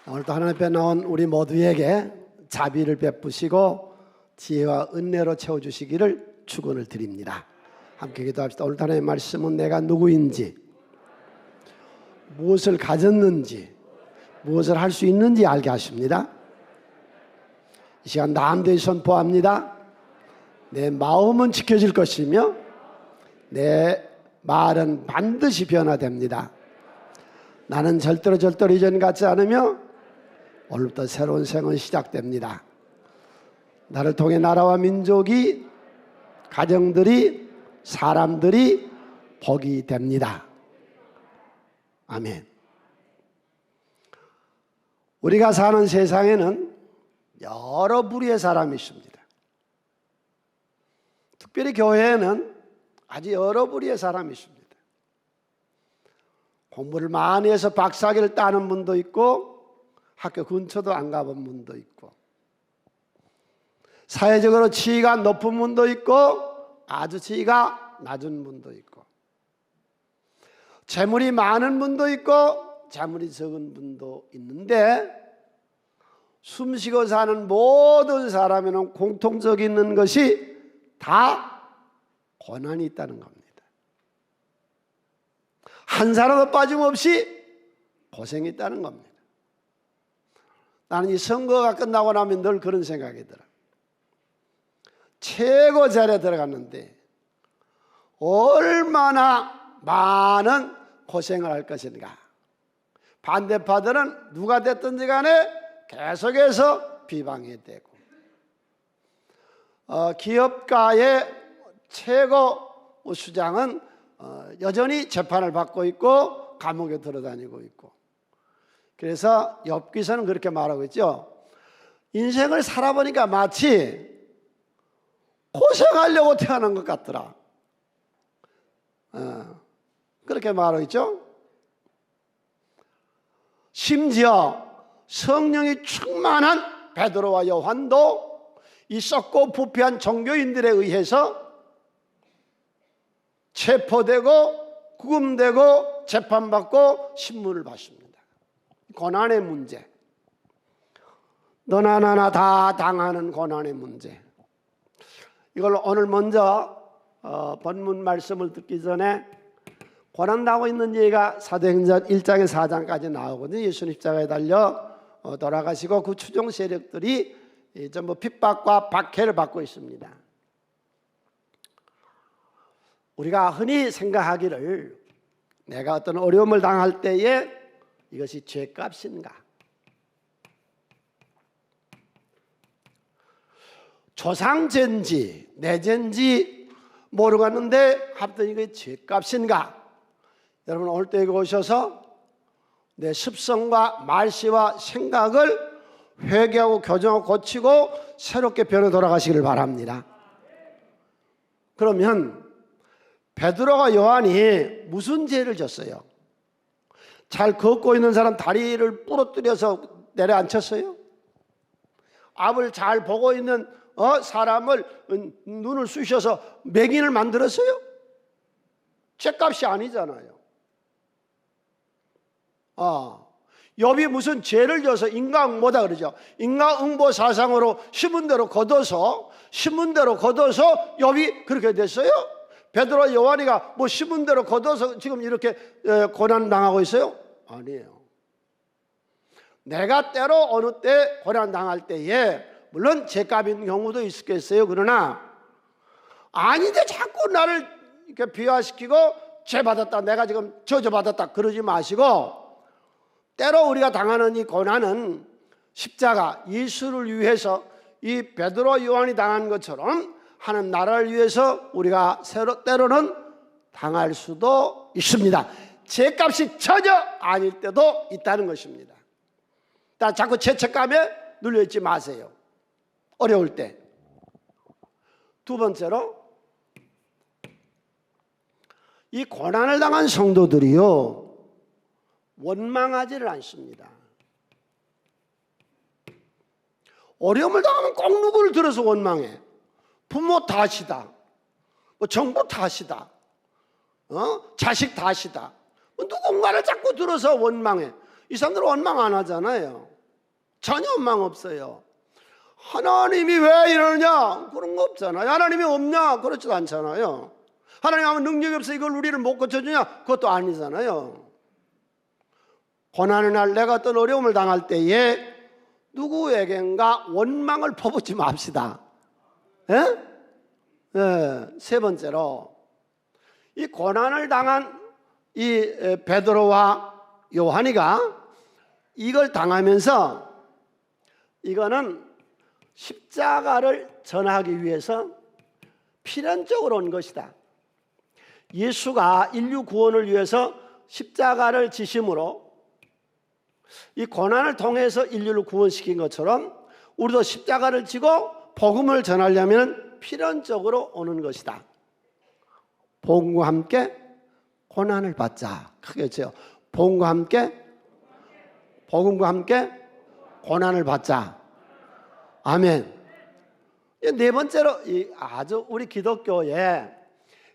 오늘도 하나님 앞에 나온 우리 모두에게 자비를 베푸시고 지혜와 은혜로 채워주시기를 축원을 드립니다. 함께 기도합시다. 오늘 하나님의 말씀은 내가 누구인지, 무엇을 가졌는지, 무엇을 할 수 있는지 알게 하십니다. 이 시간 담대히 선포합니다. 내 마음은 지켜질 것이며 내 말은 반드시 변화됩니다. 나는 절대로 이전 같지 않으며 오늘부터 새로운 생은 시작됩니다. 나를 통해 나라와 민족이, 가정들이, 사람들이 복이 됩니다. 아멘. 우리가 사는 세상에는 여러 부류의 사람이 있습니다. 특별히 교회에는 아주 여러 부류의 사람이 있습니다. 공부를 많이 해서 박사학위를 따는 분도 있고, 학교 근처도 안 가본 분도 있고, 사회적으로 지위가 높은 분도 있고 아주 지위가 낮은 분도 있고, 재물이 많은 분도 있고 재물이 적은 분도 있는데, 숨쉬고 사는 모든 사람에는 공통적인 것이 다 고난이 있다는 겁니다. 한 사람도 빠짐없이 고생이 있다는 겁니다. 나는 이 선거가 끝나고 나면 늘 그런 생각이 들어. 최고 자리에 들어갔는데 얼마나 많은 고생을 할 것인가. 반대파들은 누가 됐든지 간에 계속해서 비방이 되고, 기업가의 최고 수장은 여전히 재판을 받고 있고 감옥에 들어다니고 있고. 그래서 엽기서는 그렇게 말하고 있죠. 인생을 살아보니까 마치 고생하려고 태어난 것 같더라. 그렇게 말하고 있죠. 심지어 성령이 충만한 베드로와 요한도 이 썩고 부패한 종교인들에 의해서 체포되고 구금되고 재판받고 신문을 받습니다. 고난의 문제, 너나 나나 다 당하는 고난의 문제. 이걸 오늘 먼저 본문 말씀을 듣기 전에 고난당하고 있는 얘기가 사도행전 1장에 4장까지 나오거든요. 예수님 십자가에 달려 돌아가시고 그 추종 세력들이 전부 핍박과 박해를 받고 있습니다. 우리가 흔히 생각하기를 내가 어떤 어려움을 당할 때에 이것이 죄값인가? 조상죄인지 내 죄인지 모르고 갔는데 하여튼 이게 죄값인가? 여러분 오늘 때 여기 오셔서 내 습성과 말씨와 생각을 회개하고 교정하고 고치고 새롭게 변해 돌아가시기를 바랍니다. 그러면 베드로가 요한이 무슨 죄를 졌어요? 잘 걷고 있는 사람 다리를 부러뜨려서 내려앉혔어요? 앞을 잘 보고 있는 사람을 눈을 쑤셔서 맹인을 만들었어요? 죄값이 아니잖아요. 욥이 무슨 죄를 져서 인과응보다 그러죠. 인과응보 사상으로 심은 대로 거둬서 욥이 그렇게 됐어요? 베드로와 요한이가 뭐 심은 대로 거둬서 지금 이렇게 고난 당하고 있어요? 아니에요. 내가 때로 어느 때 고난 당할 때에 물론 죄값인 경우도 있겠어요. 그러나 아닌데 자꾸 나를 이렇게 비하시키고 죄 받았다, 내가 지금 저주 받았다 그러지 마시고, 때로 우리가 당하는 이 고난은 십자가 예수를 위해서 이 베드로 요한이 당한 것처럼 하는 나라를 위해서 우리가 때로는 당할 수도 있습니다. 죄값이 전혀 아닐 때도 있다는 것입니다. 자꾸 죄책감에 눌려있지 마세요. 어려울 때. 두 번째로, 이 고난을 당한 성도들이요 원망하지를 않습니다. 어려움을 당하면 꼭 누구를 들어서 원망해. 부모 탓이다, 뭐 정부 탓이다, 자식 탓이다, 누군가를 자꾸 들어서 원망해. 이 사람들은 원망 안 하잖아요. 전혀 원망 없어요. 하나님이 왜 이러느냐? 그런 거 없잖아요. 하나님이 없냐? 그렇지도 않잖아요. 하나님 하면 능력이 없어 이걸 우리를 못 고쳐주냐? 그것도 아니잖아요. 고난의 날 내가 어떤 어려움을 당할 때에 누구에겐가 원망을 퍼붓지 맙시다. 예? 예, 세 번째로 이 고난을 당한 이 베드로와 요한이가 이걸 당하면서 이거는 십자가를 전하기 위해서 필연적으로 온 것이다. 예수가 인류 구원을 위해서 십자가를 지심으로 이 고난을 통해서 인류를 구원시킨 것처럼 우리도 십자가를 지고 복음을 전하려면 필연적으로 오는 것이다. 복음과 함께 고난을 받자. 크게 외쳐요. 복음과 함께 고난을 받자. 아멘. 네 번째로 아주 우리 기독교에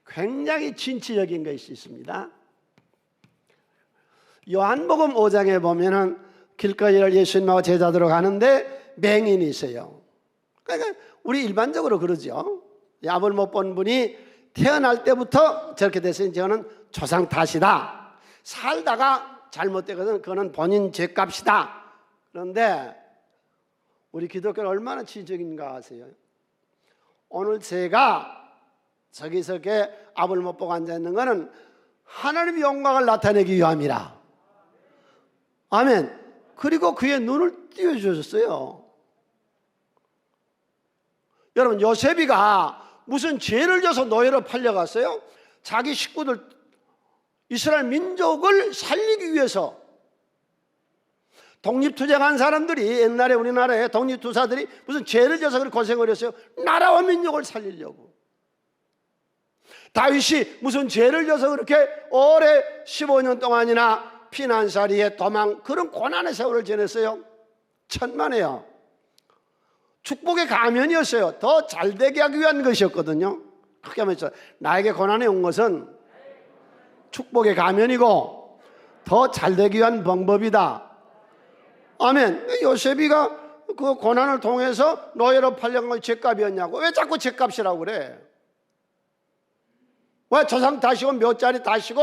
굉장히 진취적인 것이 있습니다. 요한복음 5장에 보면은 길거리를 예수님하고 제자들로 가는데 맹인이 있어요. 그러니까 우리 일반적으로 그러죠. 약을 못 본 분이 태어날 때부터 저렇게 됐으니 저는 조상 탓이다. 살다가 잘못되거든 그거는 본인 죄값이다. 그런데 우리 기독교는 얼마나 진취적인가 아세요? 오늘 제가 저기서 이렇게 앞을 못 보고 앉아있는 것은 하나님의 영광을 나타내기 위함이라. 아멘. 그리고 그의 눈을 띄워주셨어요. 여러분 요셉이가 무슨 죄를 져서 노예로 팔려갔어요? 자기 식구들 이스라엘 민족을 살리기 위해서 독립투쟁한 사람들이 옛날에 우리나라에 독립투사들이 무슨 죄를 져서 그렇게 고생을 했어요? 나라와 민족을 살리려고. 다윗이 무슨 죄를 져서 그렇게 오래 15년 동안이나 피난살이에 도망 그런 고난의 세월을 지냈어요? 천만에요. 축복의 가면이었어요. 더 잘되게 하기 위한 것이었거든요. 크게 말해서 나에게 고난이 온 것은 축복의 가면이고 더 잘되기 위한 방법이다. 아멘. 요셉이가 그 고난을 통해서 노예로 팔려간 건 죄값이었냐고. 왜 자꾸 죄값이라고 그래? 왜 조상 다시고 몇 자리 다시고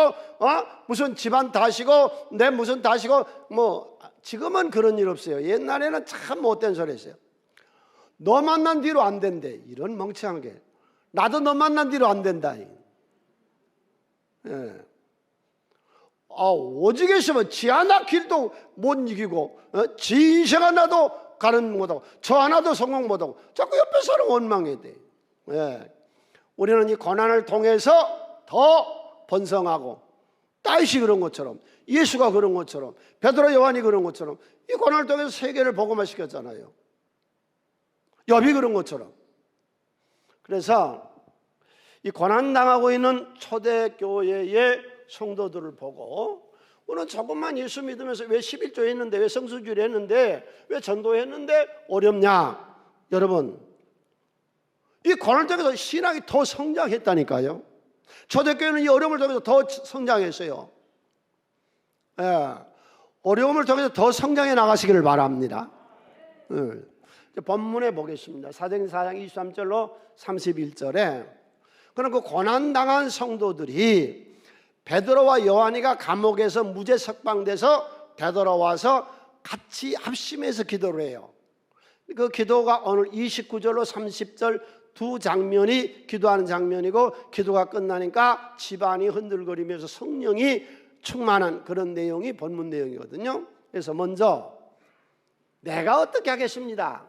무슨 집안 다시고 내 무슨 다시고 뭐 지금은 그런 일 없어요. 옛날에는 참 못된 소리 했어요. 너 만난 뒤로 안 된대. 이런 멍청한 게. 나도 너 만난 뒤로 안 된다. 예. 오직에 있으면 지 하나 길도 못 이기고 지 인생 하나도 가는 못하고 저 하나도 성공 못하고 자꾸 옆에 사람 원망해야 돼. 예. 우리는 이 고난을 통해서 더 번성하고 다윗이 그런 것처럼 예수가 그런 것처럼 베드로 요한이 그런 것처럼 이 고난을 통해서 세계를 복음화시켰잖아요. 욥이 그런 것처럼. 그래서 이 고난당하고 있는 초대교회의 성도들을 보고 우리는 조금만 예수 믿으면서 왜 11조 했는데 왜 성수주일 했는데 왜 전도했는데 어렵냐. 여러분 이 고난을 통해서 신앙이 더 성장했다니까요. 초대교회는 이 어려움을 통해서 더 성장했어요. 예. 어려움을 통해서 더 성장해 나가시기를 바랍니다. 본문에 보겠습니다. 사도행전 4장 23절로 31절에 그럼 그 고난당한 성도들이 베드로와 요한이가 감옥에서 무죄 석방돼서 되돌아와서 같이 합심해서 기도를 해요. 그 기도가 오늘 29절로 30절 두 장면이 기도하는 장면이고 기도가 끝나니까 집안이 흔들거리면서 성령이 충만한 그런 내용이 본문 내용이거든요. 그래서 먼저 내가 어떻게 하겠습니다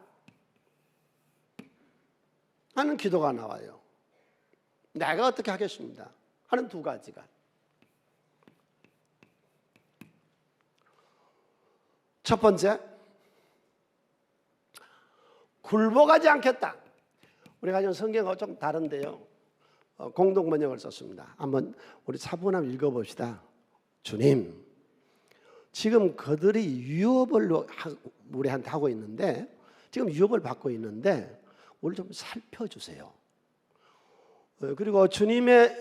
하는 기도가 나와요. 내가 어떻게 하겠습니다 하는 두 가지가. 첫 번째, 굴복하지 않겠다. 우리가 지금 성경하고 좀 다른데요. 공동 번역을 썼습니다. 한번 우리 차분하게 읽어봅시다. 주님, 지금 그들이 유업을 우리한테 하고 있는데 지금 유업을 받고 있는데 우리 좀 살펴주세요. 그리고 주님의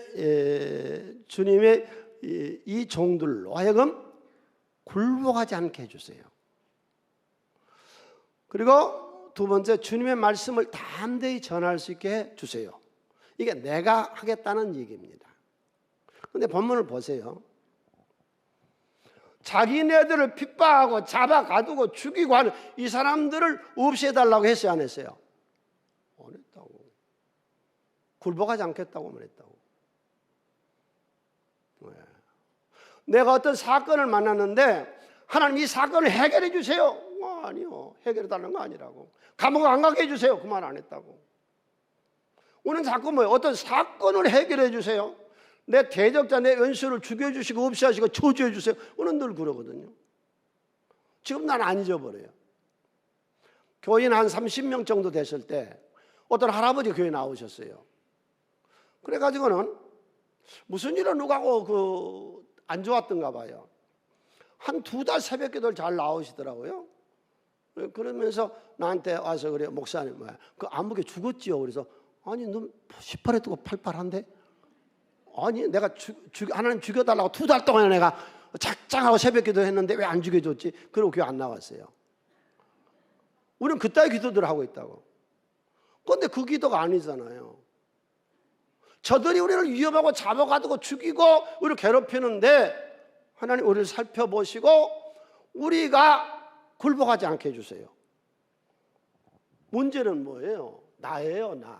이 종들로 하여금 굴복하지 않게 해주세요. 그리고 두 번째, 주님의 말씀을 담대히 전할 수 있게 해 주세요. 이게 내가 하겠다는 얘기입니다. 그런데 본문을 보세요. 자기네들을 핍박하고 잡아가두고 죽이고 하는 이 사람들을 없애달라고 했어요, 안 했어요? 안 했다고. 굴복하지 않겠다고 말했다고. 왜? 내가 어떤 사건을 만났는데 하나님 이 사건을 해결해 주세요. 아니요, 해결해 달라는 거 아니라고. 감옥 안 가게 해주세요. 그 말 안 했다고. 우리는 자꾸 뭐예요? 어떤 사건을 해결해 주세요. 내 대적자, 내 원수를 죽여주시고 없애하시고 저주해 주세요. 우리는 늘 그러거든요. 지금 난 안 잊어버려요. 교인 한 30명 정도 됐을 때 어떤 할아버지 교회 나오셨어요. 그래가지고는 무슨 일을 누가고 안 좋았던가 봐요. 한 2달 새벽기도를 잘 나오시더라고요. 그러면서 나한테 와서 그래요. 목사님, 그 안목에 죽었지요. 그래서 아니, 너 18에 뜨고 팔팔한데? 아니, 내가 하나님 죽여달라고 2달 동안 내가 작정하고 새벽기도 했는데 왜 안 죽여줬지? 그러고 교회 안 나왔어요. 우리는 그따위 기도들을 하고 있다고. 그런데 그 기도가 아니잖아요. 저들이 우리를 위협하고 잡아가두고 죽이고 우리를 괴롭히는데 하나님 우리를 살펴보시고 우리가 굴복하지 않게 해주세요. 문제는 뭐예요? 나예요, 나.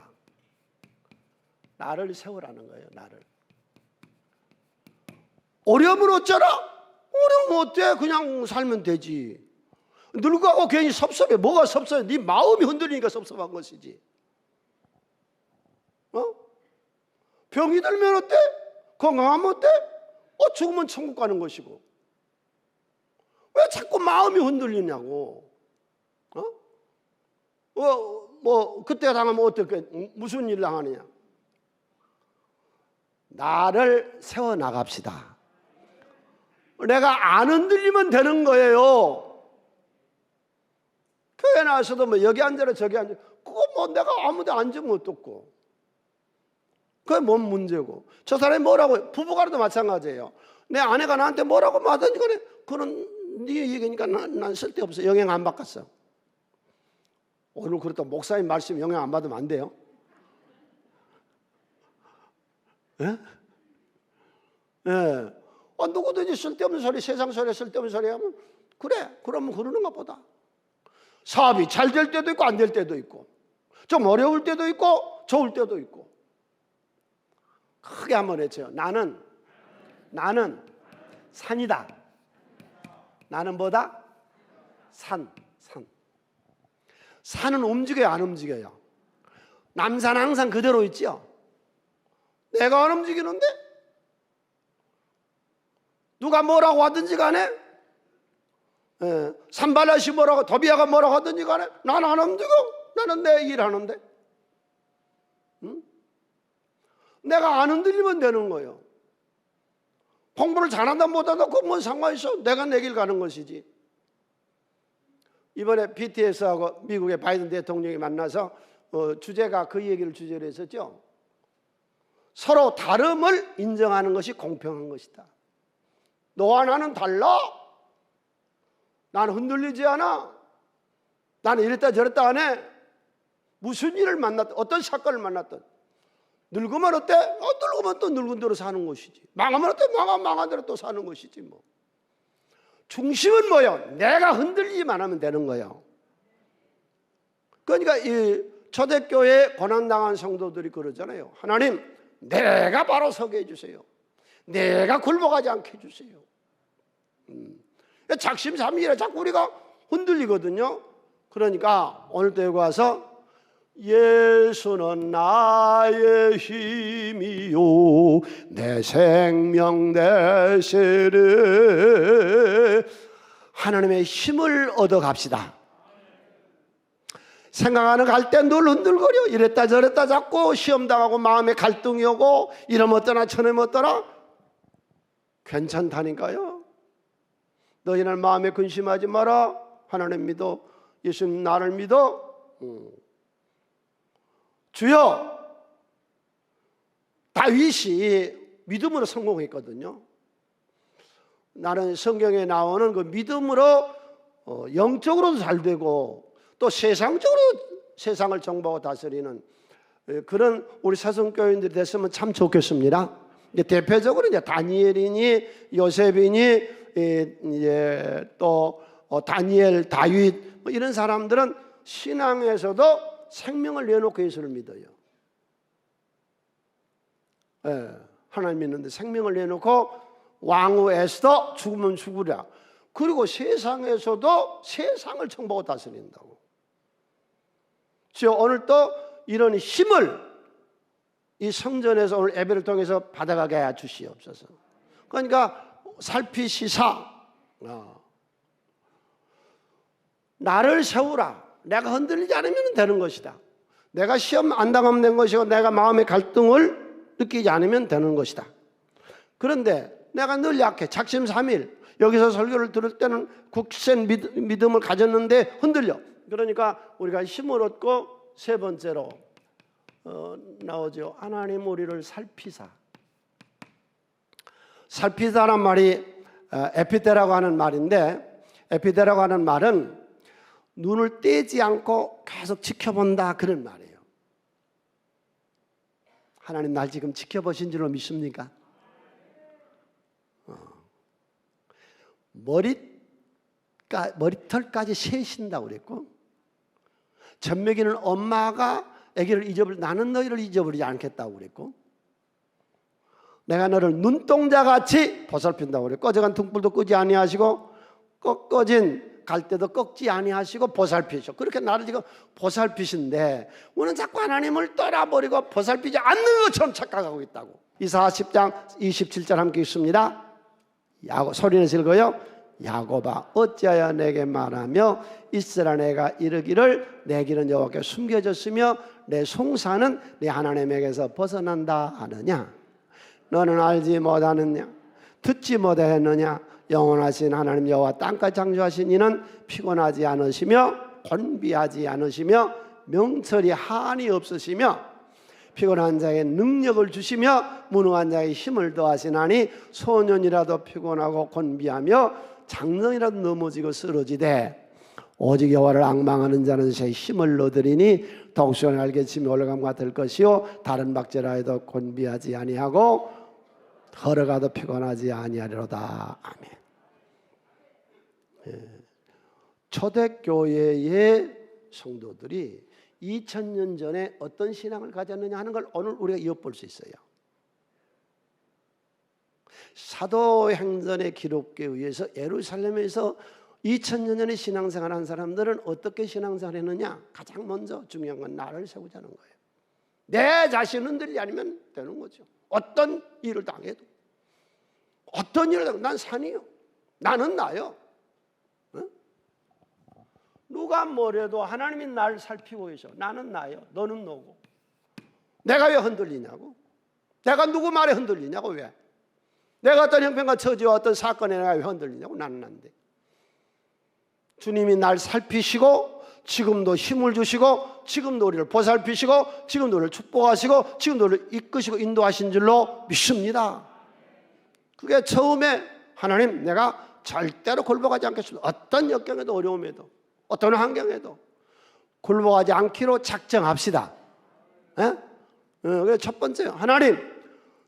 나를 세우라는 거예요, 나를. 어려우면 어쩌라? 어려우면 어때? 그냥 살면 되지. 늙어가고 괜히 섭섭해. 뭐가 섭섭해? 네 마음이 흔들리니까 섭섭한 것이지. 병이 들면 어때? 건강하면 어때? 죽으면 천국 가는 것이고. 왜 자꾸 마음이 흔들리냐고. 그때 당하면 어떻게, 무슨 일 당하느냐. 나를 세워나갑시다. 내가 안 흔들리면 되는 거예요. 교회 나와서도 뭐 여기 앉아라 저기 앉아라, 그거 뭐 내가 아무데 앉으면 어떻고, 그게 뭔 문제고. 저 사람이 뭐라고, 부부간에도 마찬가지예요. 내 아내가 나한테 뭐라고 하든지 간에 그런 네 얘기니까 난 쓸데없어. 영향 안 받겠어. 오늘 그렇다고 목사님 말씀 영향 안 받으면 안 돼요. 예? 예. 누구든지 쓸데없는 소리, 세상 소리, 쓸데없는 소리 하면 그래, 그러면 그러는 것보다 사업이 잘 될 때도 있고 안 될 때도 있고, 좀 어려울 때도 있고 좋을 때도 있고. 크게 한번 외쳐요. 나는 산이다. 나는 뭐다? 산은 움직여요, 안 움직여요? 남산 항상 그대로 있죠? 내가 안 움직이는데? 누가 뭐라고 하든지 간에, 산발라시 뭐라고, 도비아가 뭐라고 하든지 간에 나는 안 움직여. 나는 내 일 하는데. 응? 내가 안 흔들리면 되는 거예요. 공부를 잘한다 못한다 그건 뭔 상관 있어? 내가 내 길 가는 것이지. 이번에 BTS하고 미국의 바이든 대통령이 만나서 주제가 그 얘기를 주제로 했었죠. 서로 다름을 인정하는 것이 공평한 것이다. 너와 나는 달라. 나는 흔들리지 않아. 나는 이랬다 저랬다 안 해. 무슨 일을 만났든 어떤 사건을 만났든 늙으면 어때? 늙으면 또 늙은 대로 사는 것이지. 망하면 어때? 망한 대로 또 사는 것이지 뭐. 중심은 뭐예요? 내가 흔들리기만 하면 되는 거예요. 그러니까 이 초대교회 고난당한 성도들이 그러잖아요. 하나님, 내가 바로 서게 해주세요. 내가 굴복하지 않게 해주세요. 작심삼일이라 자꾸 우리가 흔들리거든요. 그러니까 오늘도 여기 와서 예수는 나의 힘이요 내 생명 되시네. 하나님의 힘을 얻어갑시다. 생각하는 갈 때 늘 흔들거려. 이랬다 저랬다 자꾸 시험당하고 마음에 갈등이 오고 이러면 어떠나 저러면 어떠나. 괜찮다니까요. 너희는 마음에 근심하지 마라. 하나님 믿어. 예수님 나를 믿어. 주여. 다윗이 믿음으로 성공했거든요. 나는 성경에 나오는 그 믿음으로 영적으로도 잘 되고 또 세상적으로 세상을 정복하고 다스리는 그런 우리 사성교인들이 됐으면 참 좋겠습니다. 대표적으로 이제 다니엘이니 요셉이니 이제 또 다니엘, 다윗 뭐 이런 사람들은 신앙에서도 생명을 내놓고 예수를 믿어요. 하나님 믿는데 생명을 내놓고 왕후 에스더 죽으면 죽으랴. 그리고 세상에서도 세상을 정복하고 다스린다고. 주여 오늘 또 이런 힘을 이 성전에서 오늘 예배를 통해서 받아가게 해 주시옵소서. 그러니까 살피시사 나를 세우라. 내가 흔들리지 않으면 되는 것이다. 내가 시험 안 당하면 된 것이고 내가 마음의 갈등을 느끼지 않으면 되는 것이다. 그런데 내가 늘 약해. 작심삼일 여기서 설교를 들을 때는 굳센 믿음을 가졌는데 흔들려. 그러니까 우리가 힘을 얻고 세 번째로 나오죠. 하나님 우리를 살피사. 살피사란 말이 에피데라고 하는 말인데, 에피데라고 하는 말은 눈을 떼지 않고 계속 지켜본다 그런 말이에요. 하나님 날 지금 지켜보신 줄로 믿습니까? 머리털까지 세신다고 그랬고, 젖먹이는 엄마가 아기를 나는 너희를 잊어버리지 않겠다고 그랬고, 내가 너를 눈동자같이 보살핀다고 그랬고, 꺼져간 등불도 끄지 아니하시고 꺼진 갈대도 꺾지 아니하시고 보살피셔. 그렇게 나를 지금 보살피신데 우리는 자꾸 하나님을 떠나버리고 보살피지 않는 것처럼 착각하고 있다고. 이사야 10장 27절 함께 읽습니다. 소리내서 읽어요. 야곱아 어찌하여 내게 말하며 이스라엘 내가 이르기를 내 길은 여호와께 숨겨졌으며 내 송사는 내 하나님에게서 벗어난다 하느냐. 너는 알지 못하느냐 듣지 못하였느냐. 영원하신 하나님 여호와 땅까지 창조하신 이는 피곤하지 않으시며 곤비하지 않으시며 명철이 한이 없으시며 피곤한 자에게 능력을 주시며 무능한 자에게 힘을 더하시나니 소년이라도 피곤하고 곤비하며 장성이라도 넘어지고 쓰러지되 오직 여호와를 앙망하는 자는 새 힘을 얻으리니 더욱 시원히 알겠으며 올라감과 될 것이요 다른 박제라 해도 곤비하지 아니하고 걸어가도 피곤하지 아니하리로다. 아멘. 초대교회의 성도들이 2000년 전에 어떤 신앙을 가졌느냐 하는 걸 오늘 우리가 엿볼 수 있어요. 사도행전의 기록에 의해서 예루살렘에서 2000년 전에 신앙생활 한 사람들은 어떻게 신앙생활 했느냐. 가장 먼저 중요한 건 나를 세우자는 거예요. 내 자신 흔들리지 않으면 되는 거죠. 어떤 일을 당해도, 어떤 일을 당해도 난 산이요, 나는 나요. 누가 뭐래도 하나님이 날 살피고 계셔. 나는 나요, 너는 너고. 내가 왜 흔들리냐고. 내가 누구 말에 흔들리냐고. 왜 내가 어떤 형편과 처지와 어떤 사건에 내가 왜 흔들리냐고. 나는 난데 주님이 날 살피시고 지금도 힘을 주시고 지금도 우리를 보살피시고 지금도 우리를 축복하시고 지금도 우리를 이끄시고 인도하신 줄로 믿습니다. 그게 처음에 하나님 내가 절대로 굴복하지 않겠습니다. 어떤 역경에도 어려움에도 어떤 환경에도 굴복하지 않기로 작정합시다. 그게 첫 번째요. 하나님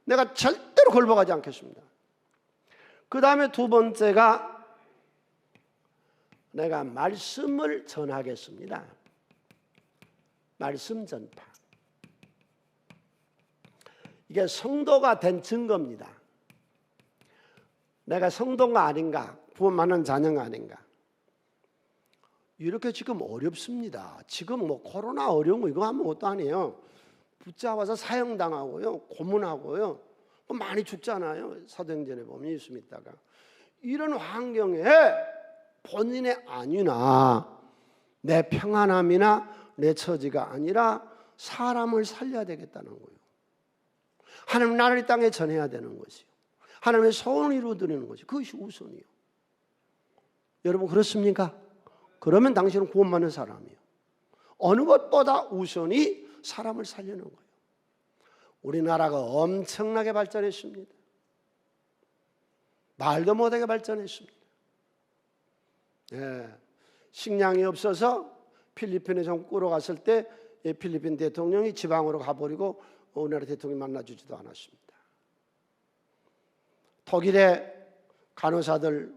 내가 절대로 굴복하지 않겠습니다. 그 다음에 두 번째가 내가 말씀을 전하겠습니다. 말씀 전파. 이게 성도가 된 증거입니다. 내가 성도가 아닌가, 구원받는 자녀가 아닌가. 이렇게 지금 어렵습니다. 지금 뭐 코로나 어려운 거 이거 아무것도 아니에요. 붙잡아서 사형당하고요, 고문하고요, 많이 죽잖아요. 사도행전에 보면 예수 믿다가. 이런 환경에 본인의 안위나 내 평안함이나 내 처지가 아니라 사람을 살려야 되겠다는 거예요. 하나님 나를 이 땅에 전해야 되는 것이요, 하나님의 소원을 이루어드리는 것이 그것이 우선이요. 여러분 그렇습니까? 그러면 당신은 구원받는 사람이에요. 어느 것보다 우선이 사람을 살리는 거예요. 우리나라가 엄청나게 발전했습니다. 말도 못하게 발전했습니다. 식량이 없어서 필리핀에 좀 끌어갔을 때 필리핀 대통령이 지방으로 가버리고 우리나라 대통령이 만나주지도 않았습니다. 독일의 간호사들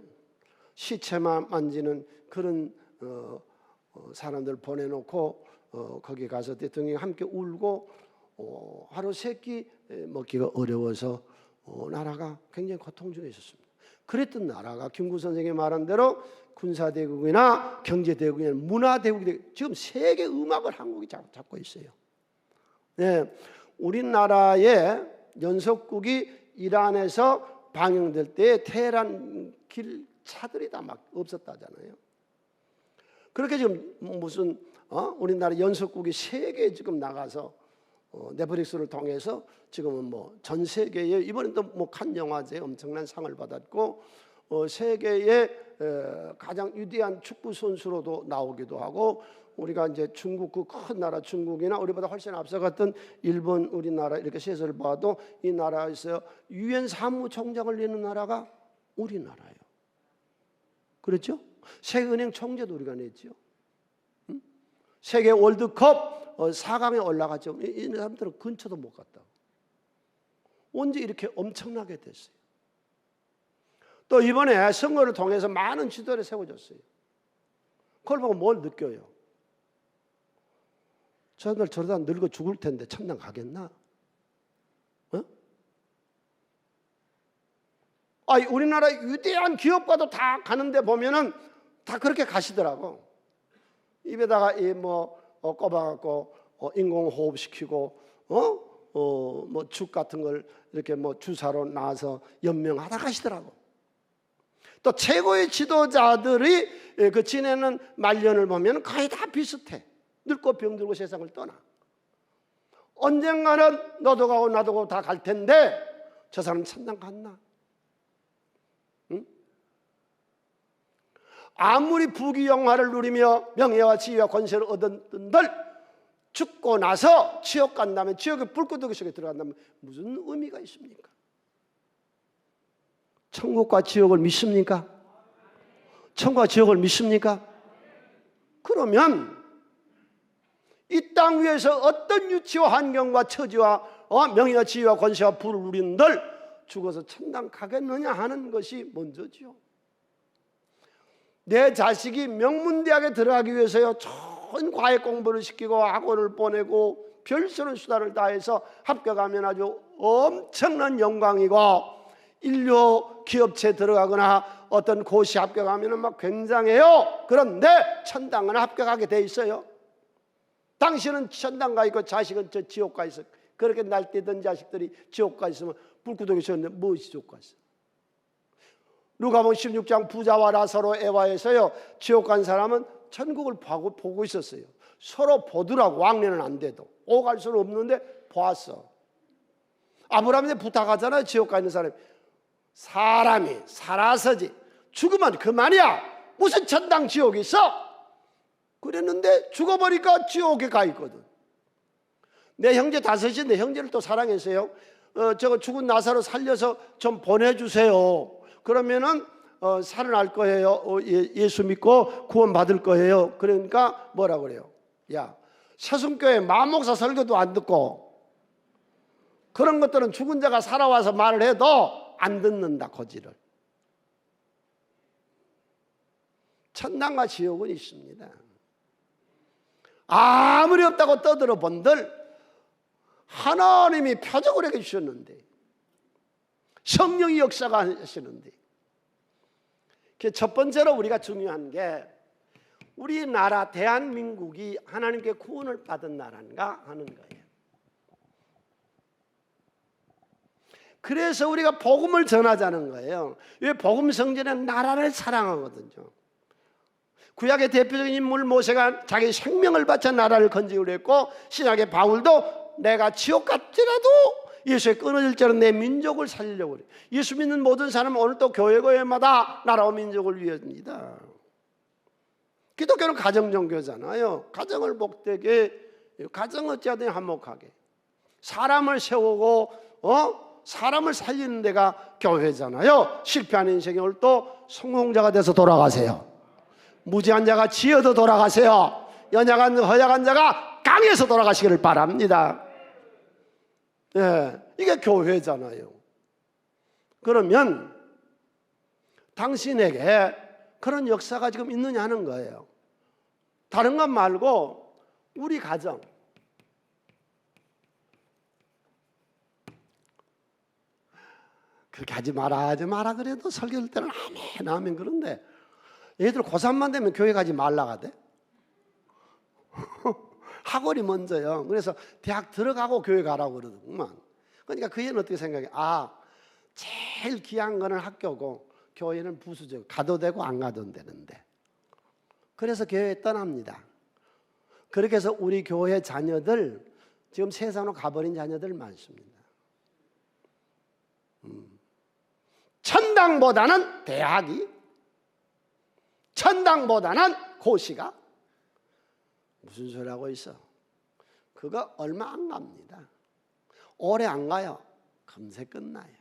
시체만 만지는 그런 사람들 보내놓고 거기 가서 대통령이 함께 울고 하루 3끼 먹기가 어려워서 나라가 굉장히 고통 중에 있었습니다. 그랬던 나라가 김구 선생이 말한 대로 군사대국이나 경제대국이나 문화대국이 지금 세계 음악을 한국이 잡고 있어요. 네, 우리나라의 연속국이 이란에서 방영될 때 테헤란 길 차들이 다 막 없었다잖아요. 그렇게 지금 무슨 우리나라 연속국이 세계에 지금 나가서 넷플릭스를 통해서 지금은 뭐 전 세계에 이번에도 뭐 칸 영화제에 엄청난 상을 받았고 세계의 가장 위대한 축구 선수로도 나오기도 하고 우리가 이제 중국 그 큰 나라 중국이나 우리보다 훨씬 앞서갔던 일본 우리나라 이렇게 세서를 봐도 이 나라에서 유엔 사무총장을 내는 나라가 우리나라예요. 그렇죠? 세계은행 총재도 우리가 냈죠. 응? 세계 월드컵 4강에 올라갔죠. 이 사람들은 근처도 못 갔다고. 언제 이렇게 엄청나게 됐어요? 또 이번에 선거를 통해서 많은 지도를 세워졌어요. 그걸 보고 뭘 느껴요? 저들 저러다 늙어 죽을 텐데 천당 가겠나? 우리나라 위대한 기업가도 다 가는데 보면은 다 그렇게 가시더라고. 입에다가 꼽아갖고 인공호흡 시키고 뭐 죽 같은 걸 이렇게 뭐 주사로 놔서 연명하다 가시더라고. 또 최고의 지도자들이 그 지내는 말년을 보면 거의 다 비슷해. 늙고 병들고 세상을 떠나. 언젠가는 너도 가고 나도 가고 다 갈 텐데 저 사람 천당 갔나? 응? 아무리 부귀영화를 누리며 명예와 지위와 권세를 얻었던들 죽고 나서 지옥 간다면 지옥의 불구덩이 속에 들어간다면 무슨 의미가 있습니까? 천국과 지옥을 믿습니까? 천국과 지옥을 믿습니까? 그러면 이 땅 위에서 어떤 유치와 환경과 처지와 명예와 지위와 권세와 부를 누린들 죽어서 천당 가겠느냐 하는 것이 먼저지요. 내 자식이 명문대학에 들어가기 위해서요 좋은 과외 공부를 시키고 학원을 보내고 별수는 수단을 다해서 합격하면 아주 엄청난 영광이고 인류 기업체에 들어가거나 어떤 고시 합격하면 막 굉장해요. 그런데 천당은 합격하게 돼 있어요. 당신은 천당 가 있고 자식은 저 지옥 가 있어. 그렇게 날뛰던 자식들이 지옥 가 있으면 불구덩이 쳤는데 무엇이 지옥 가 있어? 누가복음 16장 부자와 라사로 애화에서요 지옥 간 사람은 천국을 보고 있었어요. 서로 보더라고. 왕래는 안 돼도 오갈 수는 없는데 보았어. 아브라함한테 부탁하잖아요. 지옥 가 있는 사람이 살아서지 죽으면 그만이야. 무슨 천당 지옥이 있어? 그랬는데 죽어버리니까 지옥에 가 있거든. 내 형제 5이 내 형제를 또 사랑해서요 저거 죽은 나사로 살려서 좀 보내주세요. 그러면은 살아날 거예요. 예수 믿고 구원 받을 거예요. 그러니까 뭐라 그래요? 야, 서순교회 마목사 설교도 안 듣고 그런 것들은 죽은 자가 살아와서 말을 해도 안 듣는다. 고지를. 천당과 지옥은 있습니다. 아무리 없다고 떠들어 본들 하나님이 표적을 해게 주셨는데 성령이 역사가 하시는데 첫 번째로 우리가 중요한 게 우리나라 대한민국이 하나님께 구원을 받은 나라인가 하는 거예요. 그래서 우리가 복음을 전하자는 거예요. 왜 복음 성전은 나라를 사랑하거든요. 구약의 대표적인 인물 모세가 자기 생명을 바쳐 나라를 건지기로 했고 신약의 바울도 내가 지옥 갈지라도 예수에 끊어질지라도 내 민족을 살리려고 그래요. 예수 믿는 모든 사람은 오늘 또 교회마다 나라와 민족을 위해입니다. 기독교는 가정종교잖아요. 가정을 복되게, 가정을 어찌하든 화목하게 사람을 세우고 사람을 살리는 데가 교회잖아요. 실패하는 인생이 오늘 또 성공자가 돼서 돌아가세요. 무지한 자가 지어도 돌아가세요. 연약한 허약한 자가 강해서 돌아가시기를 바랍니다. 예, 이게 교회잖아요. 그러면 당신에게 그런 역사가 지금 있느냐 하는 거예요. 다른 것 말고 우리 가정, 그렇게 하지 마라 그래도 설교할 때는 아멘 그런데 얘들 고3만 되면 교회 가지 말라가 돼. 학원이 먼저요. 그래서 대학 들어가고 교회 가라고 그러더구만. 그러니까 그 애는 어떻게 생각해? 제일 귀한 거는 학교고 교회는 부수적, 가도 되고 안 가도 되는데. 그래서 교회에 떠납니다. 그렇게 해서 우리 교회 자녀들 지금 세상으로 가버린 자녀들 많습니다. 천당보다는 대학이, 천당보다는 고시가 무슨 소리 하고 있어? 그거 얼마 안 갑니다. 오래 안 가요. 금세 끝나요.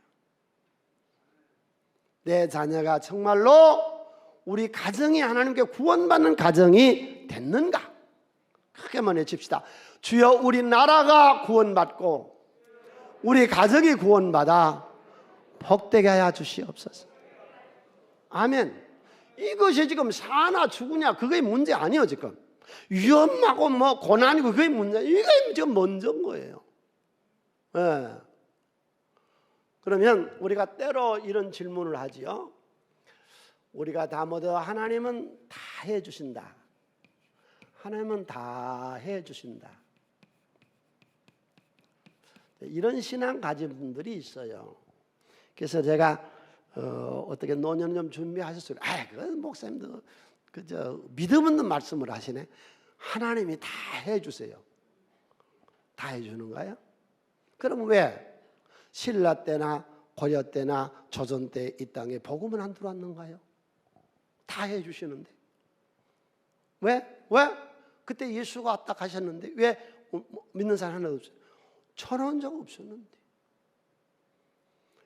내 자녀가 정말로 우리 가정이 하나님께 구원받는 가정이 됐는가? 크게만 외칩시다. 주여 우리 나라가 구원받고 우리 가정이 구원받아 복되게 하여 주시옵소서. 아멘. 이것이 지금 사나 죽으냐 그게 문제 아니에요. 지금 위험하고 뭐 고난이고 그게 문제, 이게 지금 먼저인 거예요. 네. 그러면 우리가 때로 이런 질문을 하지요. 우리가 다 모두 하나님은 다 해주신다. 하나님은 다 해주신다. 이런 신앙 가진 분들이 있어요. 그래서 제가 어떻게 노년 좀 준비하셨어요. 그건 목사님도 그저 믿음 없는 말씀을 하시네. 하나님이 다 해주세요. 다 해주는가요? 그럼 왜 신라 때나 고려 때나 조선 때 이 땅에 복음은 안 들어왔는가요? 다 해주시는데 왜? 그때 예수가 왔다 가셨는데 왜 믿는 사람 하나도 없어요? 천원 적 없었는데.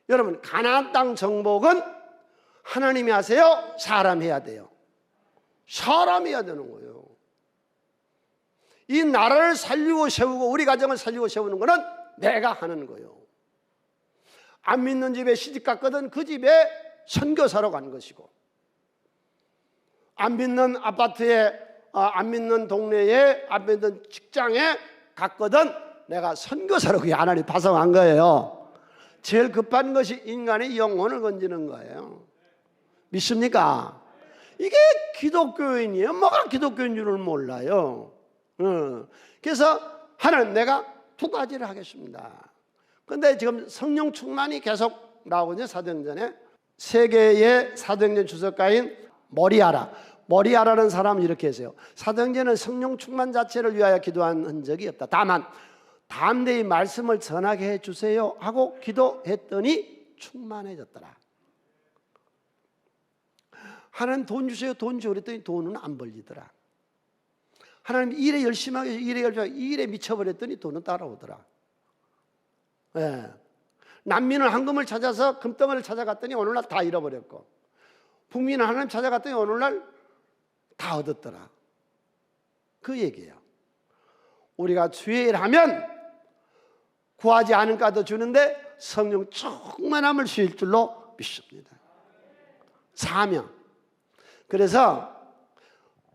여러분 가나안 땅 정복은 하나님이 하세요? 사람이 해야 돼요? 사람이 해야 되는 거예요. 이 나라를 살리고 세우고 우리 가정을 살리고 세우는 거는 내가 하는 거예요. 안 믿는 집에 시집 갔거든 그 집에 선교사로 간 것이고, 안 믿는 아파트에 안 믿는 동네에 안 믿는 직장에 갔거든 내가 선교사로 그게 하나님 파송한 거예요. 제일 급한 것이 인간의 영혼을 건지는 거예요. 믿습니까? 이게 기독교인이에요. 뭐가 기독교인 줄을 몰라요. 그래서 하나님 내가 두 가지를 하겠습니다. 근데 지금 성령 충만이 계속 나오거든요. 사도행전에 세계의 사도행전 주석가인 머리아라는 사람은 이렇게 했어요. 사도행전은 성령 충만 자체를 위하여 기도한 흔적이 없다. 다만 담대히 말씀을 전하게 해주세요 하고 기도했더니 충만해졌더라. 하나님 돈 주세요, 돈 주세요 그랬더니 돈은 안 벌리더라. 하나님 일에 열심하게 일에 미쳐버렸더니 돈은 따라오더라. 예. 난민은 황금을 찾아서 금덩어리를 찾아갔더니 오늘날 다 잃어버렸고, 북민은 하나님 찾아갔더니 오늘날 다 얻었더라. 그 얘기예요. 우리가 주의 일 하면 구하지 않은 까도 주는데 성령 충만함을 주실 줄로 믿습니다. 사명. 그래서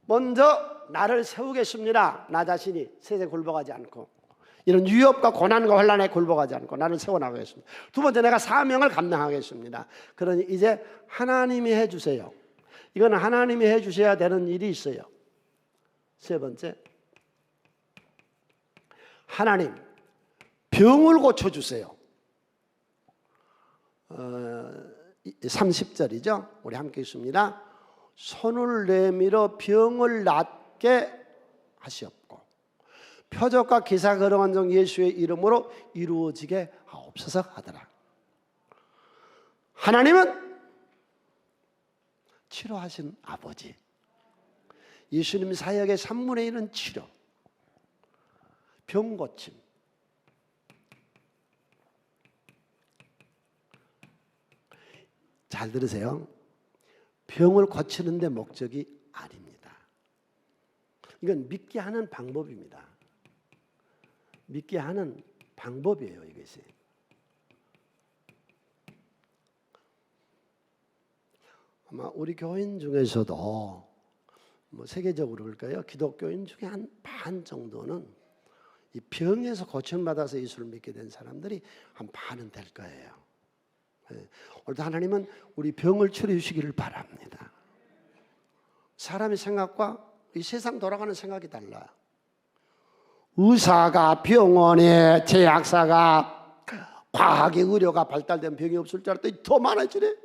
먼저 나를 세우겠습니다. 나 자신이 세상에 굴복하지 않고 이런 위협과 고난과 환난에 굴복하지 않고 나를 세워나가겠습니다. 두 번째, 내가 사명을 감당하겠습니다. 그러니 이제 하나님이 해주세요. 이건 하나님이 해주셔야 되는 일이 있어요. 세 번째, 하나님 병을 고쳐주세요. 30절이죠. 우리 함께 읽습니다. 손을 내밀어 병을 낫게 하시옵고 표적과 기사 걸어간 종 예수의 이름으로 이루어지게 하옵소서 하더라. 하나님은 치료하신 아버지. 예수님 사역의 3분의 1은 치료, 병 고침. 잘 들으세요. 병을 고치는 데 목적이 아닙니다. 이건 믿게 하는 방법입니다. 믿게 하는 방법이에요, 이것이. 아마 우리 교인 중에서도 뭐 세계적으로 그럴까요? 기독교인 중에 한 반 정도는 이 병에서 고침받아서 예수를 믿게 된 사람들이 한 반은 될 거예요. 오늘도 하나님은 우리 병을 치료해 주시기를 바랍니다. 사람의 생각과 이 세상 돌아가는 생각이 달라요. 의사가, 병원에, 제약사가, 과학의 의료가 발달된 병이 없을 줄 알았더니 더 많아지네.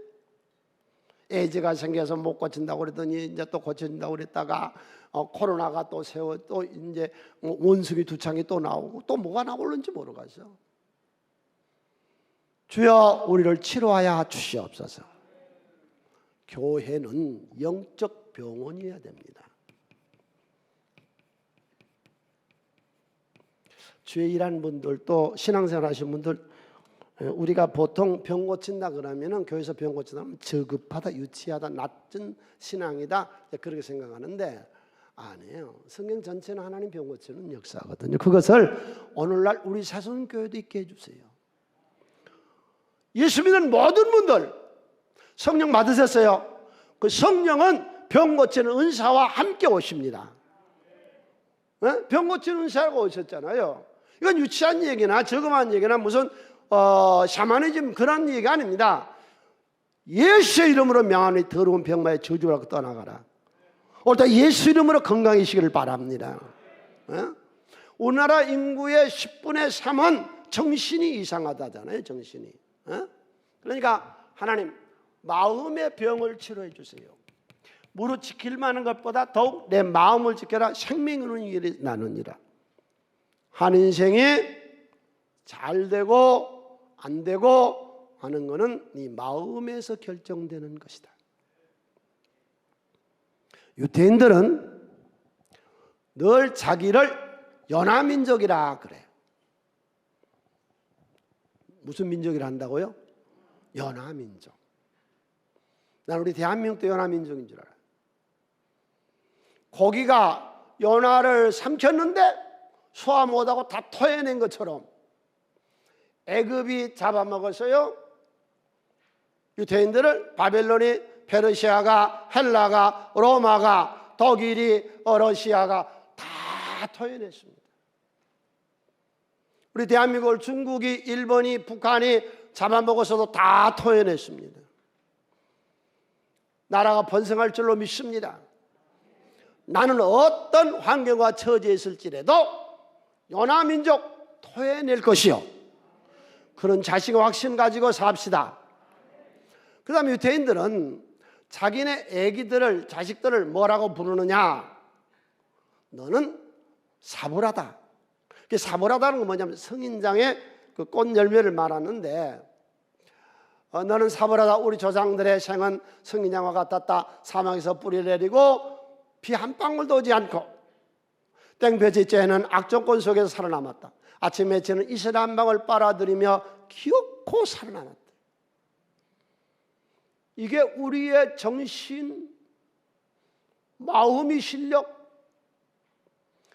에이즈가 생겨서 못 고친다고 그러더니 이제 또 고쳐진다고 그랬다가 코로나가 또 또 이제 원숭이 두창이 또 나오고 또 뭐가 나올는지 모르겠어. 주여 우리를 치료하여 주시옵소서. 교회는 영적 병원이어야 됩니다. 주에 일하는 분들 또 신앙생활 하시는 분들 우리가 보통 병 고친다 그러면은 교회에서 병 고친다 하면 저급하다, 유치하다, 낮은 신앙이다 그렇게 생각하는데 아니에요. 성경 전체는 하나님 병 고치는 역사거든요. 그것을 오늘날 우리 사순교회도 있게 해주세요. 예수 믿는 모든 분들 성령 받으셨어요. 그 성령은 병 고치는 은사와 함께 오십니다. 병 고치는 은사가 오셨잖아요. 이건 유치한 얘기나 저금한 얘기나 무슨 샤머니즘 그런 얘기가 아닙니다. 예수의 이름으로 명하니 더러운 병마에 저주라고 떠나가라. 오늘 예수 이름으로 건강해지기를 바랍니다. 우리나라 인구의 10분의 3은 정신이 이상하다잖아요. 정신이. 그러니까 하나님 마음의 병을 치료해 주세요. 무릇 지킬 만한 것보다 더욱 내 마음을 지켜라. 생명은 일이 나누니라. 한 인생이 잘 되고 안 되고 하는 것은 네 마음에서 결정되는 것이다. 유대인들은 늘 자기를 연합민족이라 그래요. 무슨 민족이라 한다고요? 연합민족. 난 우리 대한민국도 연합민족인 줄 알아요. 고기가 연화를 삼켰는데 소화 못하고 다 토해낸 것처럼 애굽이 잡아먹었어요. 유대인들을 바벨론이, 페르시아가, 헬라가, 로마가, 독일이, 러시아가 다 토해냈습니다. 우리 대한민국을 중국이, 일본이, 북한이 잡아먹어서도 다 토해냈습니다. 나라가 번성할 줄로 믿습니다. 나는 어떤 환경과 처지에 있을지라도 연합민족 토해낼 것이요. 그런 자식의 확신 가지고 삽시다. 그 다음에 유대인들은 자기네 애기들을, 자식들을 뭐라고 부르느냐? 너는 사브라다. 사브라다는 건 뭐냐면 성인장의 그 꽃 열매를 말하는데 너는 사브라다. 우리 조상들의 생은 성인장과 같았다. 사막에서 뿌리 내리고 비 한 방울도 오지 않고 땡볕째는 악정권 속에서 살아남았다. 아침 해치는 이슬 한 방울 빨아들이며 기어코 살아남았다. 이게 우리의 정신, 마음의 실력,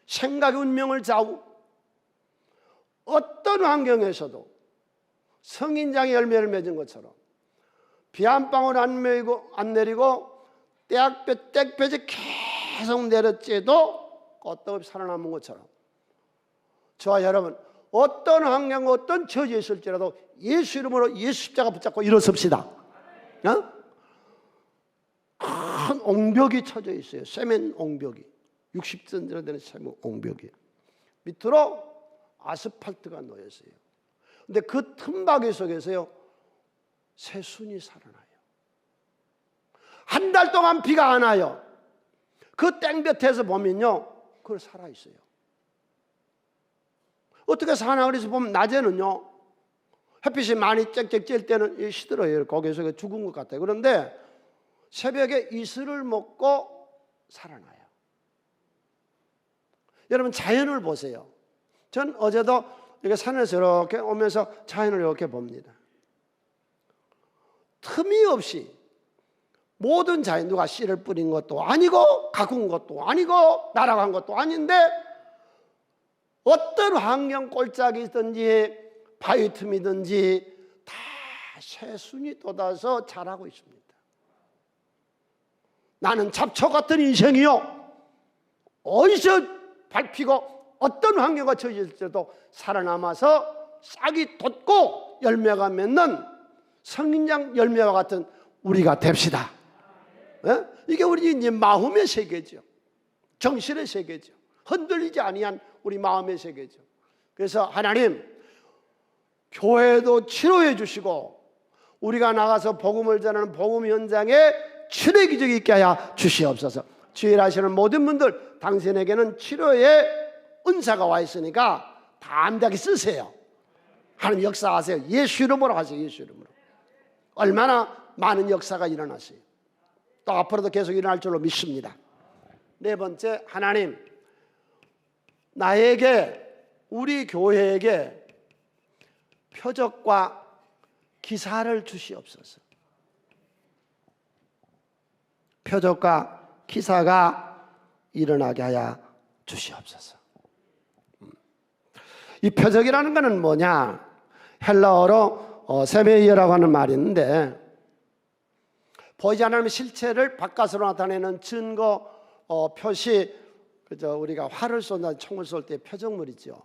생각의 운명을 좌우 어떤 환경에서도 성인장의 열매를 맺은 것처럼 비 한 방울 안 내리고 땡볕이 계속 내렸지도 끄떡없이 살아남은 것처럼 저와 여러분 어떤 환경, 어떤 처지에 있을지라도 예수 이름으로 예수 십자가 붙잡고 일어섭시다. 큰 옹벽이 쳐져 있어요. 세멘 옹벽이 60cm 되는 세멘 옹벽이 밑으로 아스팔트가 놓여 있어요. 근데 그 틈바귀 속에서요 새순이 살아나요. 한 달 동안 비가 안 와요. 그 땡볕에서 보면요 그걸 살아있어요. 어떻게 사나 그래서 보면 낮에는요 햇빛이 많이 쨍쨍 찔 때는 시들어요. 고개 속에 죽은 것 같아요. 그런데 새벽에 이슬을 먹고 살아나요. 여러분 자연을 보세요. 전 어제도 이렇게 산에서 이렇게 오면서 자연을 이렇게 봅니다. 틈이 없이 모든 자에 누가 씨를 뿌린 것도 아니고 가꾼 것도 아니고 날아간 것도 아닌데 어떤 환경 꼴짝이든지 바위 틈이든지 다 새순이 돋아서 자라고 있습니다. 나는 잡초 같은 인생이요, 어디서 밟히고 어떤 환경과 처해질지라도 살아남아서 싹이 돋고 열매가 맺는 성인장 열매와 같은 우리가 됩시다. 네? 이게 우리 이제 마음의 세계죠. 정신의 세계죠. 흔들리지 아니한 우리 마음의 세계죠. 그래서 하나님, 교회도 치료해 주시고 우리가 나가서 복음을 전하는 복음 현장에 치료의 기적이 있게 하여 주시옵소서. 주일하시는 모든 분들, 당신에게는 치료의 은사가 와 있으니까 담대하게 쓰세요. 하나님 역사하세요. 예수 이름으로 하세요. 예수 이름으로. 얼마나 많은 역사가 일어났어요. 또 앞으로도 계속 일어날 줄로 믿습니다. 네 번째, 하나님, 나에게, 우리 교회에게 표적과 기사를 주시옵소서. 표적과 기사가 일어나게 하여 주시옵소서. 이 표적이라는 것은 뭐냐? 헬라어로 세메이어라고 하는 말이 있는데, 보이지 않는 실체를 바깥으로 나타내는 증거, 표시, 그저 우리가 활을 쏜다, 총을 쏠 때 표적물이죠.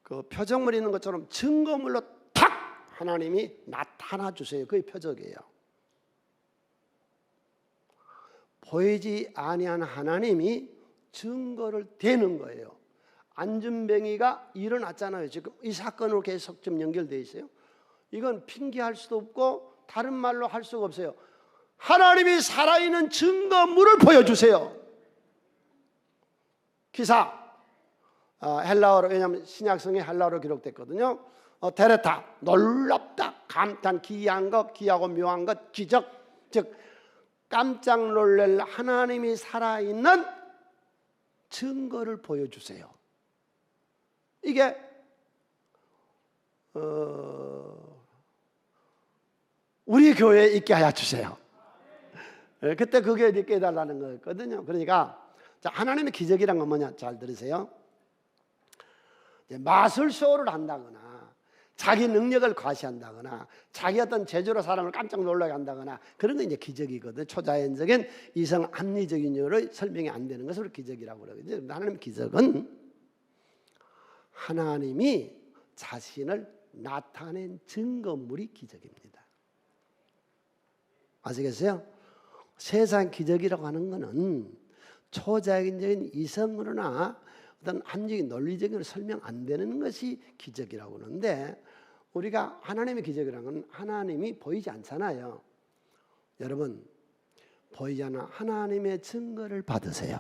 그 표적물 있는 것처럼 증거물로 탁 하나님이 나타나 주세요. 그게 표적이에요. 보이지 아니한 하나님이 증거를 대는 거예요. 안전뱅이가 일어났잖아요. 지금 이 사건으로 계속 좀 연결되어 있어요. 이건 핑계할 수도 없고 다른 말로 할 수가 없어요. 하나님이 살아있는 증거물을 보여주세요. 기사, 헬라어로, 왜냐하면 신약성에 헬라어로 기록됐거든요. 테레타, 놀랍다, 감탄, 기이한 것, 기하고 묘한 것, 기적, 즉 깜짝 놀랄 하나님이 살아있는 증거를 보여주세요. 이게 우리 교회에 있게 하여 주세요. 그때 그게 깨달라는 거였거든요. 그러니까 자, 하나님의 기적이란 건 뭐냐? 잘 들으세요. 마술쇼를 한다거나 자기 능력을 과시한다거나 자기 어떤 제주로 사람을 깜짝 놀라게 한다거나 그런 건 이제 기적이거든. 초자연적인 이성 합리적인 이유로 설명이 안 되는 것을 기적이라고 그러거든요. 하나님의 기적은 하나님이 자신을 나타낸 증거물이 기적입니다. 아시겠어요? 세상 기적이라고 하는 것은 초자연적인 이성으로나 어떤 합리적인 논리적인 설명 안 되는 것이 기적이라고 하는데, 우리가 하나님의 기적이라는 건 하나님이 보이지 않잖아요. 여러분, 보이지 않아 하나님의 증거를 받으세요.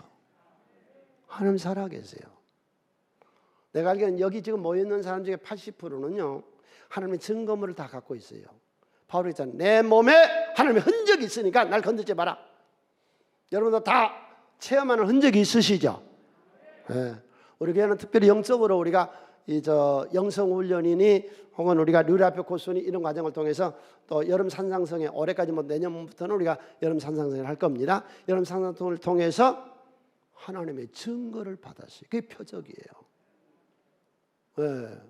하나님 살아계세요. 내가 알기로는 여기 지금 모여있는 사람 중에 80%는요 하나님의 증거물을 다 갖고 있어요. 바울이 했잖아요. 내 몸에 하나님의 흔적이 있으니까 날 건들지 마라. 여러분도 다 체험하는 흔적이 있으시죠? 네. 우리 교회는 특별히 영적으로 우리가 영성훈련이니 혹은 우리가 류라표 고순이 이런 과정을 통해서 또 여름 산상성회, 올해까지 뭐 내년부터는 우리가 여름 산상성회를 할 겁니다. 여름 산상성회를 통해서 하나님의 증거를 받았어요. 그게 표적이에요. 네.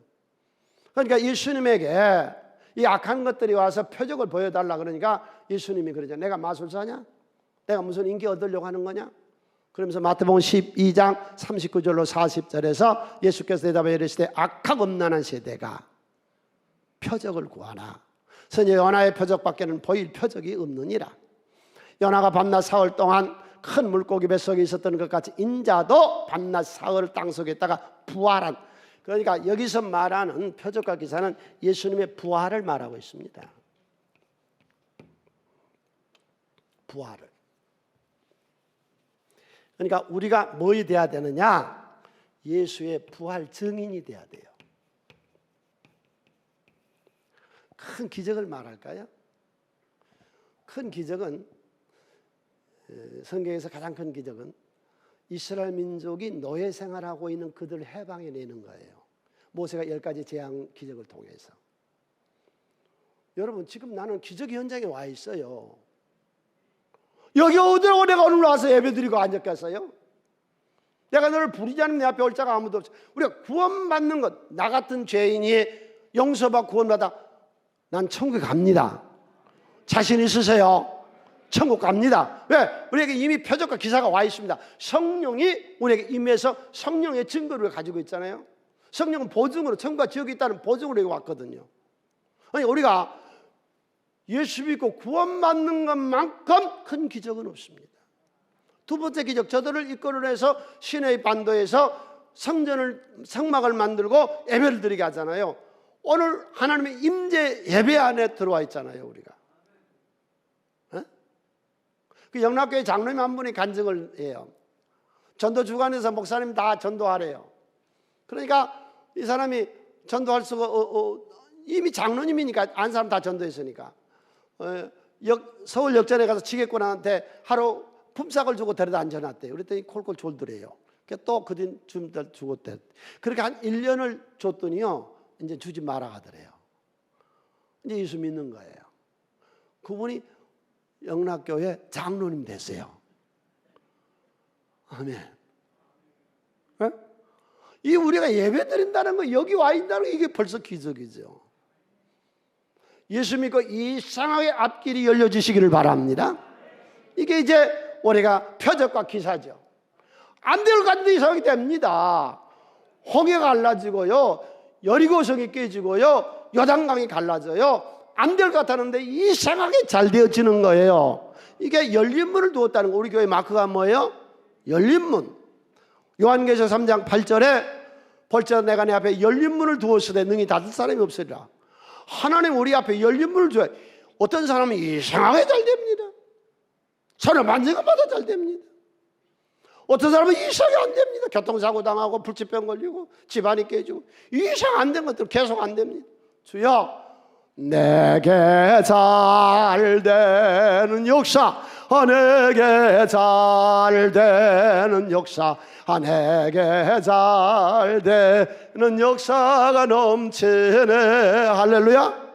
그러니까 예수님에게 이 악한 것들이 와서 표적을 보여달라 그러니까 예수님이 그러죠. 내가 마술사냐? 내가 무슨 인기 얻으려고 하는 거냐? 그러면서 마태복음 12장 39절로 40절에서 예수께서 대답하여 이르시되 악하고 음란한 세대가 표적을 구하나 선지 요나의 표적밖에는 보일 표적이 없느니라. 요나가 밤낮 사흘 동안 큰 물고기 뱃속에 있었던 것 같이 인자도 밤낮 사흘 땅속에 있다가 부활한, 그러니까 여기서 말하는 표적과 기사는 예수님의 부활을 말하고 있습니다. 부활을. 그러니까 우리가 뭐이 돼야 되느냐? 예수의 부활 증인이 돼야 돼요. 큰 기적을 말할까요? 큰 기적은, 성경에서 가장 큰 기적은 이스라엘 민족이 노예 생활하고 있는 그들을 해방해내는 거예요. 모세가 10가지 재앙 기적을 통해서. 여러분, 지금 나는 기적 현장에 와 있어요. 여기 어디라고 내가 오늘 와서 예배드리고 앉았겠어요? 내가 너를 부르지 않으면 내 앞에 올 자가 아무도 없어. 우리가 구원받는 것, 나 같은 죄인이 용서받고 구원받아 난 천국에 갑니다. 자신 있으세요? 천국 갑니다. 왜? 우리에게 이미 표적과 기사가 와 있습니다. 성령이 우리에게 임해서 성령의 증거를 가지고 있잖아요. 성령은 보증으로, 천국과 지옥이 있다는 보증으로 여기 왔거든요. 아니, 우리가 예수 믿고 구원받는 것만큼 큰 기적은 없습니다. 두 번째 기적, 저들을 이끌어내서 시내의 반도에서 성막을 만들고 예배를 드리게 하잖아요. 오늘 하나님의 임재 예배 안에 들어와 있잖아요, 우리가. 그 영락교회 장로님 한 분이 간증을 해요. 전도 주관에서 목사님 다 전도하래요. 그러니까 이 사람이 전도할 수가 이미 장로님이니까 안 사람 다 전도했으니까 서울 역전에 가서 지게꾼한테 하루 품삯을 주고 데려다 앉혀놨대요. 그랬더니 콜콜 졸더래요. 또 그 뒤 좀 주고 때 그렇게 한 1년을 줬더니요, 이제 주지 마라 하더래요. 이제 예수 믿는 거예요. 그분이 영락교회 장로님 됐어요. 아멘. 네? 이 우리가 예배 드린다는 거, 여기 와 있다는 거, 이게 벌써 기적이죠. 예수 믿고 이상하게 앞길이 열려지시기를 바랍니다. 이게 이제 우리가 표적과 기사죠. 안 될 것 같은데 이상하게 됩니다. 홍해가 갈라지고요, 여리고성이 깨지고요, 요단강이 갈라져요. 안 될 것 같았는데 이상하게 잘 되어지는 거예요. 이게 열린 문을 두었다는 거. 우리 교회 마크가 뭐예요? 열린 문. 요한계시록 3장 8절에 벌써 내가 내 앞에 열린 문을 두었으되 능히 닫을 사람이 없으리라. 하나님 우리 앞에 열린 문을 줘요. 어떤 사람은 이상하게 잘 됩니다. 손을 만진 것마다 잘 됩니다. 어떤 사람은 이상하게 안 됩니다. 교통사고 당하고 불치병 걸리고 집안이 깨지고 이상 안 된 것들 계속 안 됩니다. 주여, 내게 잘 되는 역사, 내게 잘 되는 역사, 내게 잘 되는 역사가 넘치네. 할렐루야.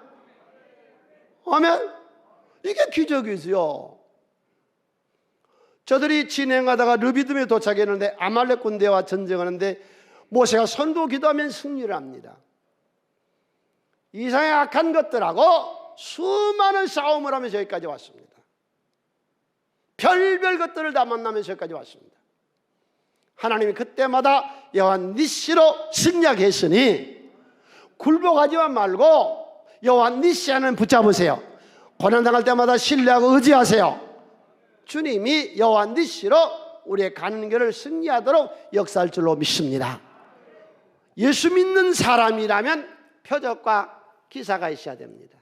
아멘. 이게 기적이지요. 저들이 진행하다가 르비딤에 도착했는데 아말렉 군대와 전쟁하는데 모세가 선도 기도하면 승리를 합니다. 이상의 악한 것들하고 수많은 싸움을 하면서 여기까지 왔습니다. 별별 것들을 다 만나면서 여기까지 왔습니다. 하나님이 그때마다 여호와 니시로 승리하겠으니 굴복하지만 말고 여호와 니시 하나님 붙잡으세요. 고난당할 때마다 신뢰하고 의지하세요. 주님이 여호와 니시로 우리의 가는 길을 승리하도록 역사할 줄로 믿습니다. 예수 믿는 사람이라면 표적과 기사가 있어야 됩니다.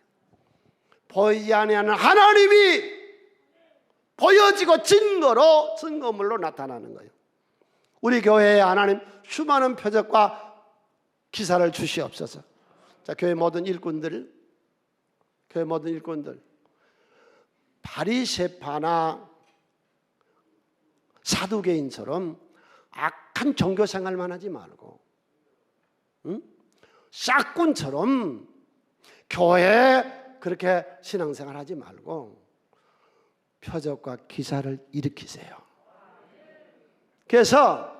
보이지 않는 하나님이 보여지고 증거물로 나타나는 거예요. 우리 교회에 하나님 수많은 표적과 기사를 주시옵소서. 자, 교회 모든 일꾼들, 바리새파나 사두개인처럼 악한 종교 생활만 하지 말고, 싹군처럼 교회에 그렇게 신앙생활 하지 말고 표적과 기사를 일으키세요. 그래서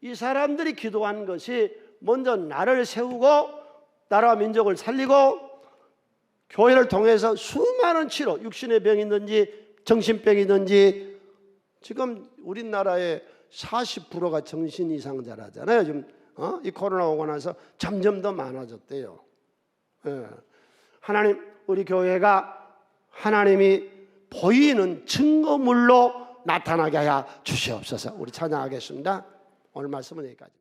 이 사람들이 기도한 것이 먼저 나를 세우고 나라와 민족을 살리고 교회를 통해서 수많은 치료, 육신의 병이든지 정신병이든지, 지금 우리나라의 40%가 정신 이상자라잖아요. 지금 이 코로나 오고 나서 점점 더 많아졌대요. 예. 하나님, 우리 교회가 하나님이 보이는 증거물로 나타나게 하여 주시옵소서. 우리 찬양하겠습니다. 오늘 말씀은 여기까지.